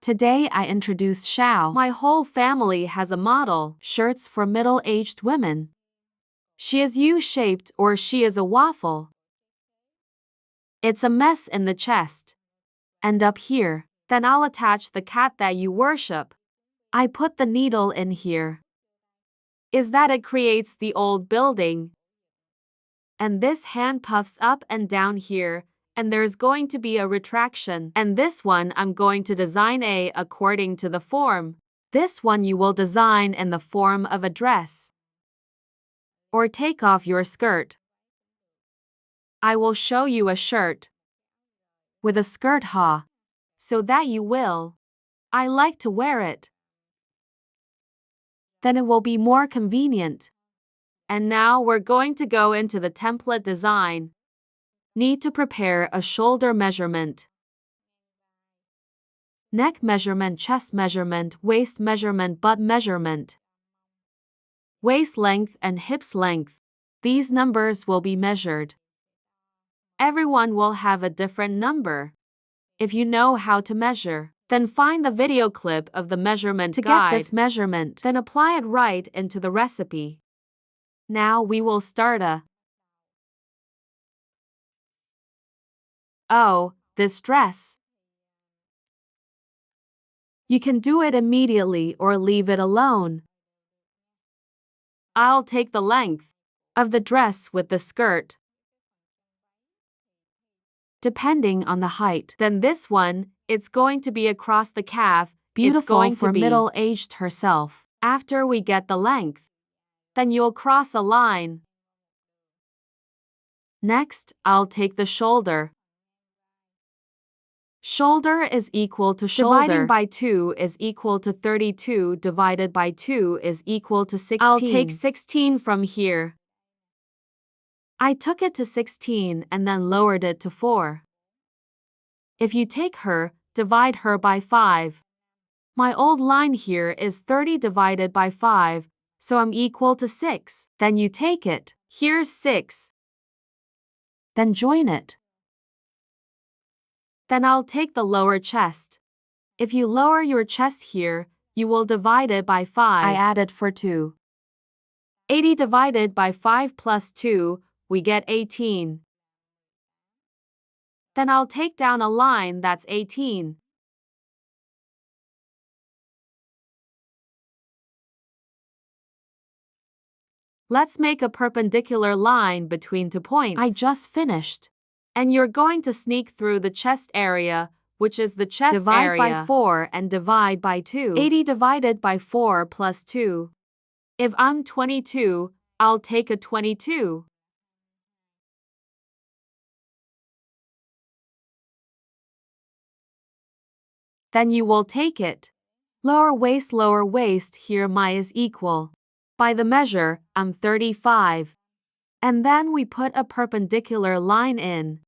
Today I introduce Xiao. My whole family has a model, shirts for middle-aged women. She is U-shaped or she is a waffle. It's a mess in the chest. And up here. Then I'll attach the cat that you worship. I put the needle in here. Is that it creates the old building. And this hand puffs up and down here, and there's going to be a retraction. And this one I'm going to design according to the form. This one you will design in the form of a dress. Or take off your skirt. I will show you a shirt. With a skirt so that you will. I like to wear it. Then it will be more convenient. And now we're going to go into the template design. Need to prepare a shoulder measurement, neck measurement, chest measurement, waist measurement, butt measurement, waist length and hips length. These numbers will be measured. Everyone will have a different number. If you know how to measure, then find the video clip of the measurement guide. Get this measurement, then apply it right into the recipe. Now we will start this dress. You can do it immediately or leave it alone. I'll take the length of the dress with the skirt, depending on the height. Then this one, it's going to be across the calf. Beautiful it's going for middle-aged herself. After we get the length, then you'll cross a line. Next, I'll take the shoulder. Shoulder is equal to shoulder. Dividing by 2 is equal to 32. Divided by 2 is equal to 16. I'll take 16 from here. I took it to 16 and then lowered it to 4. If you take her, divide her by 5. My old line here is 30 divided by 5, so I'm equal to 6. Then you take it. Here's 6. Then join it. Then I'll take the lower chest. If you lower your chest here, you will divide it by 5. I added for 2. 80 divided by 5 plus 2, we get 18. Then I'll take down a line that's 18. Let's make a perpendicular line between 2 points. I just finished. And you're going to sneak through the chest area, which is the chest area. Divide by 4 and divide by 2. 80 divided by 4 plus 2. If I'm 22, I'll take a 22. Then you will take it. Lower waist, here my is equal. By the measure, I'm 35. And then we put a perpendicular line in.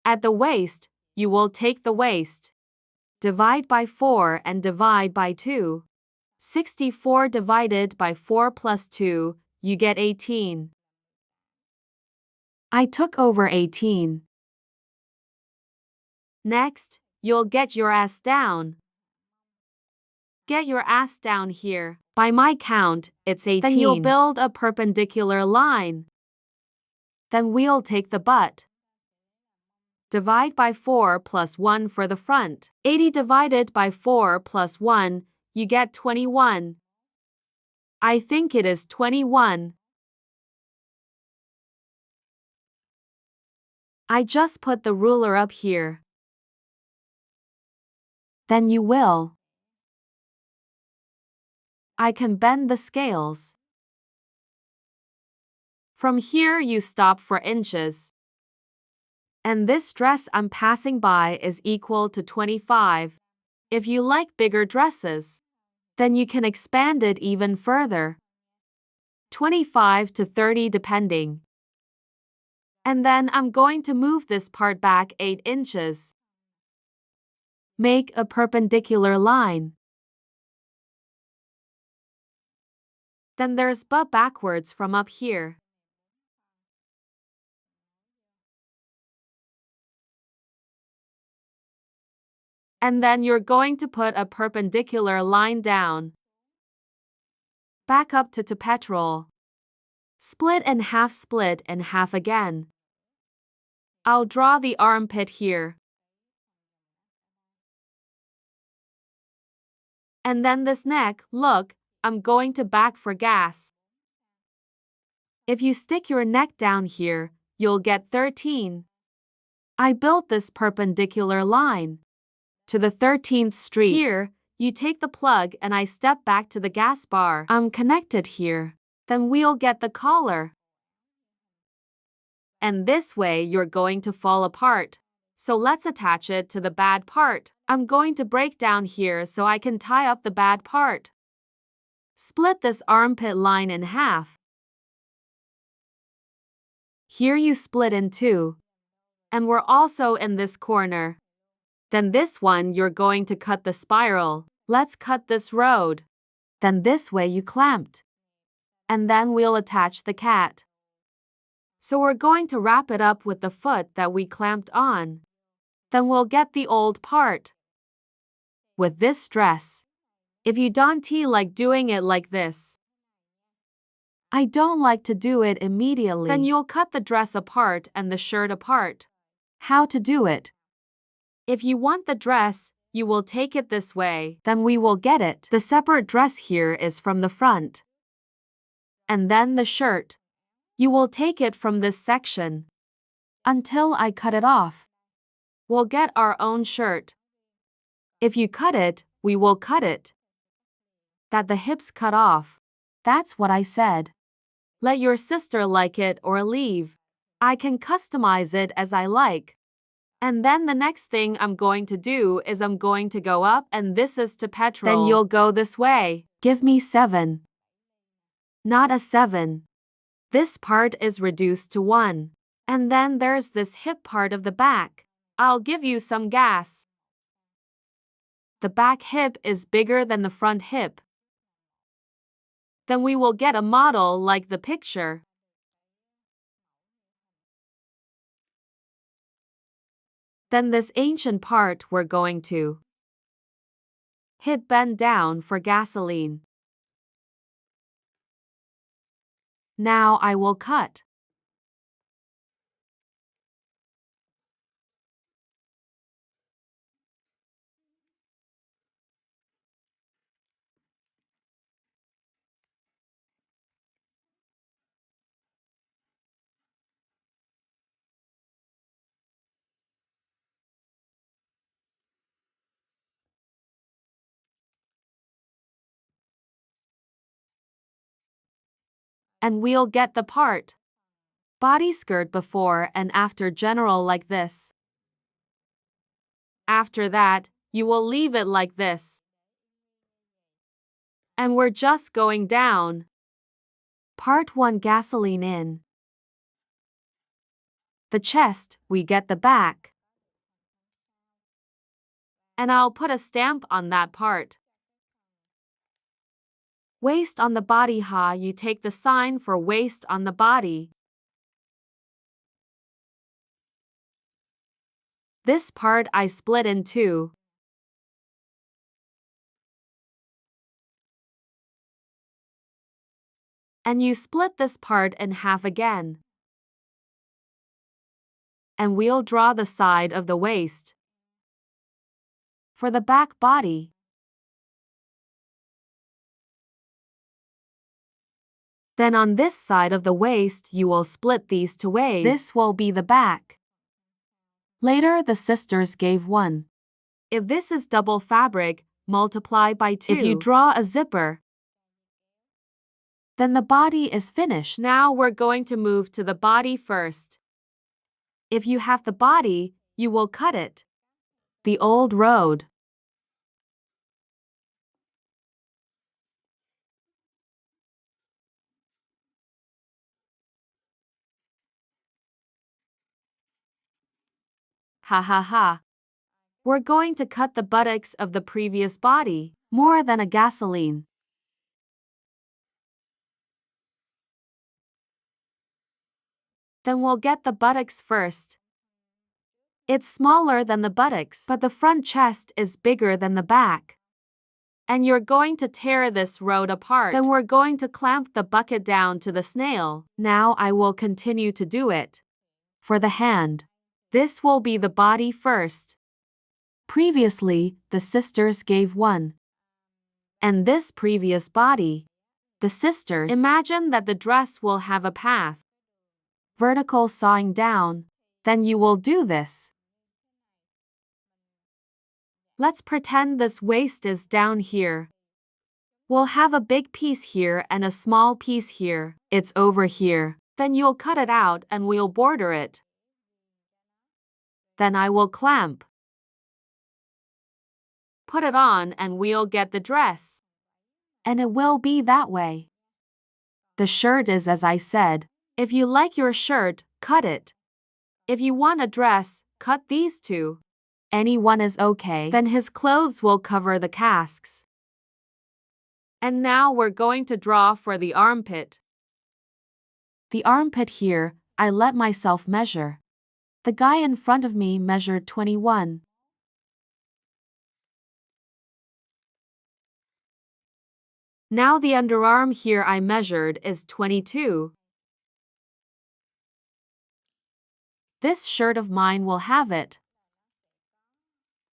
At the waist, you will take the waist. Divide by 4 and divide by 2. 64 divided by 4 plus 2, you get 18. I took over 18. Next, you'll get your ass down. Get your ass down here. By my count, it's 18. Then you'll build a perpendicular line. Then we'll take the butt. Divide by 4 plus 1 for the front. 80 divided by 4 plus 1, you get 21. I think it is 21. I just put the ruler up here. Then you will. I can bend the scales. From here you stop for inches. And this dress I'm passing by is equal to 25. If you like bigger dresses, then you can expand it even further. 25 to 30 depending. And then I'm going to move this part back 8 inches. Make a perpendicular line. Then there's butt backwards from up here. And then you're going to put a perpendicular line down. Back up to petrol. Split in half again. I'll draw the armpit here. And then this neck, look, I'm going to back for gas. If you stick your neck down here, you'll get 13. I built this perpendicular line to the 13th street. Here, you take the plug and I step back to the gas bar. I'm connected here. Then we'll get the collar. And this way you're going to fall apart. So let's attach it to the bad part. I'm going to break down here so I can tie up the bad part. Split this armpit line in half. Here you split in two. And we're also in this corner. Then this one you're going to cut the spiral. Let's cut this road. Then this way you clamped. And then we'll attach the cat. So we're going to wrap it up with the foot that we clamped on. Then we'll get the old part. With this dress. If you don't like doing it like this. I don't like to do it immediately. Then you'll cut the dress apart and the shirt apart. How to do it? If you want the dress, you will take it this way. Then we will get it. The separate dress here is from the front. And then the shirt. You will take it from this section. Until I cut it off. We'll get our own shirt. If you cut it, we will cut it. That the hips cut off. That's what I said. Let your sister like it or leave. I can customize it as I like. And then the next thing I'm going to do is I'm going to go up and this is to petrol. Then you'll go this way. Give me 7. Not a 7. This part is reduced to 1. And then there's this hip part of the back. I'll give you some gas. The back hip is bigger than the front hip. Then we will get a model like the picture. Then this ancient part we're going to hit bend down for gasoline. Now I will cut. And we'll get the part. Body skirt before and after general like this. After that, you will leave it like this. And we're just going down. Part 1 gasoline in. The chest, we get the back. And I'll put a stamp on that part. Waist on the body you take the sign for waist on the body. This part I split in two. And you split this part in half again. And we'll draw the side of the waist. For the back body. Then on this side of the waist you will split these two ways. This will be the back. Later the sisters gave 1. If this is double fabric, multiply by 2. If you draw a zipper, then the body is finished. Now we're going to move to the body first. If you have the body, you will cut it. The old road. Ha ha ha. We're going to cut the buttocks of the previous body, more than a gasoline. Then we'll get the buttocks first. It's smaller than the buttocks, but the front chest is bigger than the back. And you're going to tear this road apart. Then we're going to clamp the bucket down to the snail. Now I will continue to do it. For the hand, this will be the body first. Previously, the sisters gave one. And this previous body, the sisters. Imagine that the dress will have a path. Vertical sawing down. Then you will do this. Let's pretend this waist is down here. We'll have a big piece here and a small piece here. It's over here. Then you'll cut it out and we'll border it. Then I will clamp. Put it on and we'll get the dress. And it will be that way. The shirt is as I said. If you like your shirt, cut it. If you want a dress, cut these two. Any one is okay. Then his clothes will cover the casks. And now we're going to draw for the armpit. The armpit here, I let myself measure. The guy in front of me measured 21. Now the underarm here I measured is 22. This shirt of mine will have it.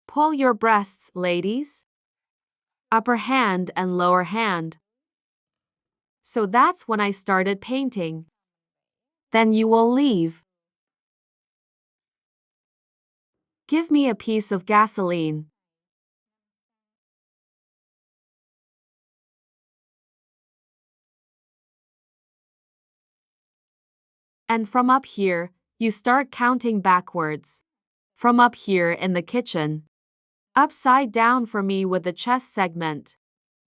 Pull your breasts, ladies. Upper hand and lower hand. So that's when I started painting. Then you will leave. Give me a piece of gasoline. And from up here, you start counting backwards. From up here in the kitchen. Upside down for me with the chest segment.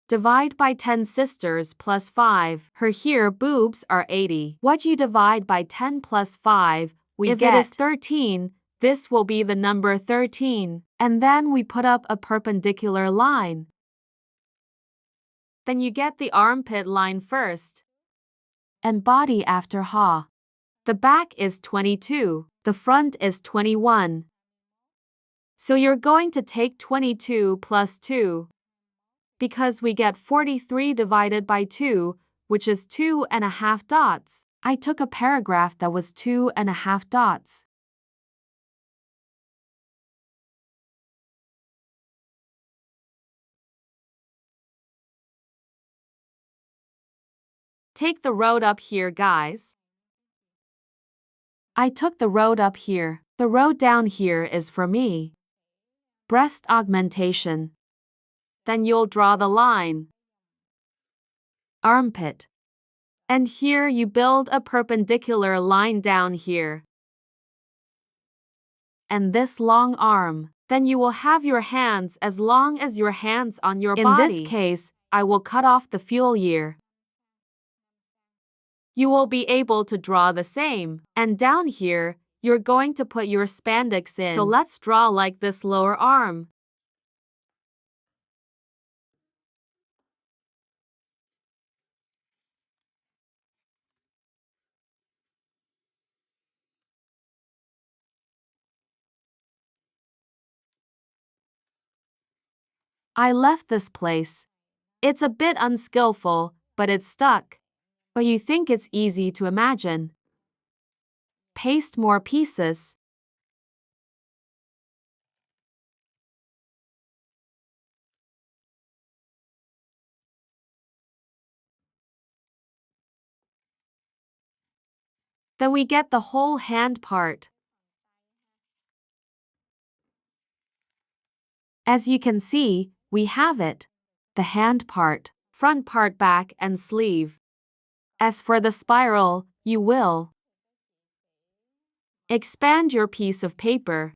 Divide by 10 sisters plus 5. Her here boobs are 80. What you divide by 10 plus 5, we get. If it is 13, this will be the number 13. And then we put up a perpendicular line. Then you get the armpit line first. And body after ha. The back is 22. The front is 21. So you're going to take 22 plus 2. Because we get 43 divided by 2, which is 2.5 dots. I took a paragraph that was 2.5 dots. Take the road up here, guys. I took the road up here. The road down here is for me. Breast augmentation. Then you'll draw the line. Armpit. And here you build a perpendicular line down here. And this long arm. Then you will have your hands as long as your hands on your body. In this case, I will cut off the fuel year. You will be able to draw the same. And down here, you're going to put your spandex in. So let's draw like this lower arm. I left this place. It's a bit unskillful, but it's stuck. But you think it's easy to imagine. Paste more pieces. Then we get the whole hand part. As you can see, we have it. The hand part, front part, back and sleeve. As for the spiral, you will expand your piece of paper.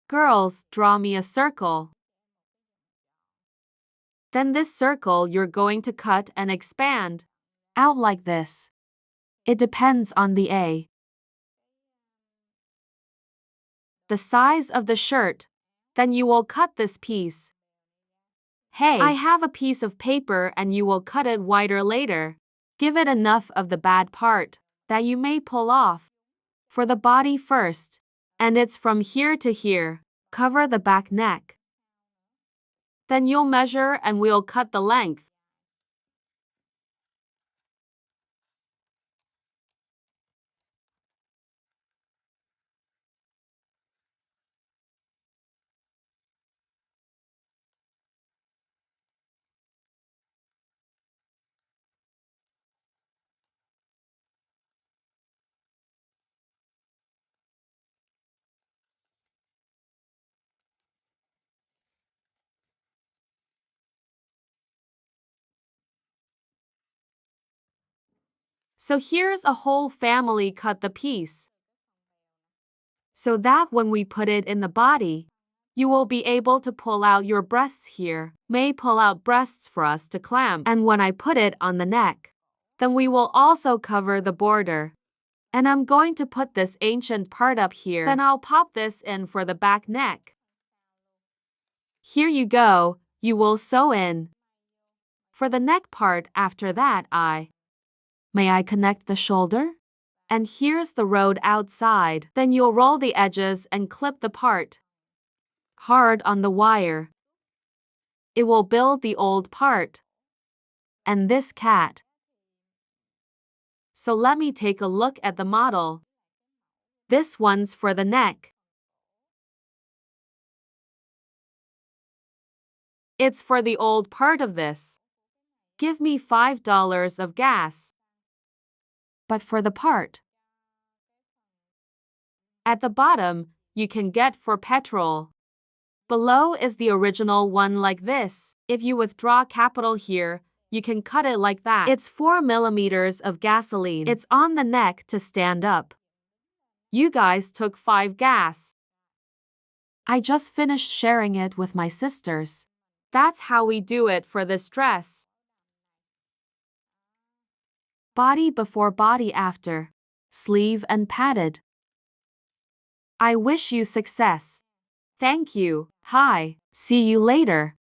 Girls, draw me a circle. Then this circle you're going to cut and expand out like this. It depends on the A. The size of the shirt. Then you will cut this piece. Hey, I have a piece of paper and you will cut it wider later. Give it enough of the bad part that you may pull off. For the body first. And it's from here to here. Cover the back neck. Then you'll measure and we'll cut the length. So here's a whole family cut the piece. So that when we put it in the body, you will be able to pull out your breasts here. May pull out breasts for us to clamp. And when I put it on the neck, then we will also cover the border. And I'm going to put this ancient part up here. Then I'll pop this in for the back neck. Here you go, you will sew in. For the neck part after that May I connect the shoulder? And here's the road outside. Then you'll roll the edges and clip the part hard on the wire. It will build the old part. And this cat. So let me take a look at the model. This one's for the neck. It's for the old part of this. Give me $5 of gas. But for the part at the bottom, you can get for petrol. Below is the original one like this. If you withdraw capital here, you can cut it like that. It's 4 millimeters of gasoline. It's on the neck to stand up. You guys took 5 gas. I just finished sharing it with my sisters. That's how we do it for this dress. Body before, body after. Sleeve and padded. I wish you success. Thank you. Hi. See you later.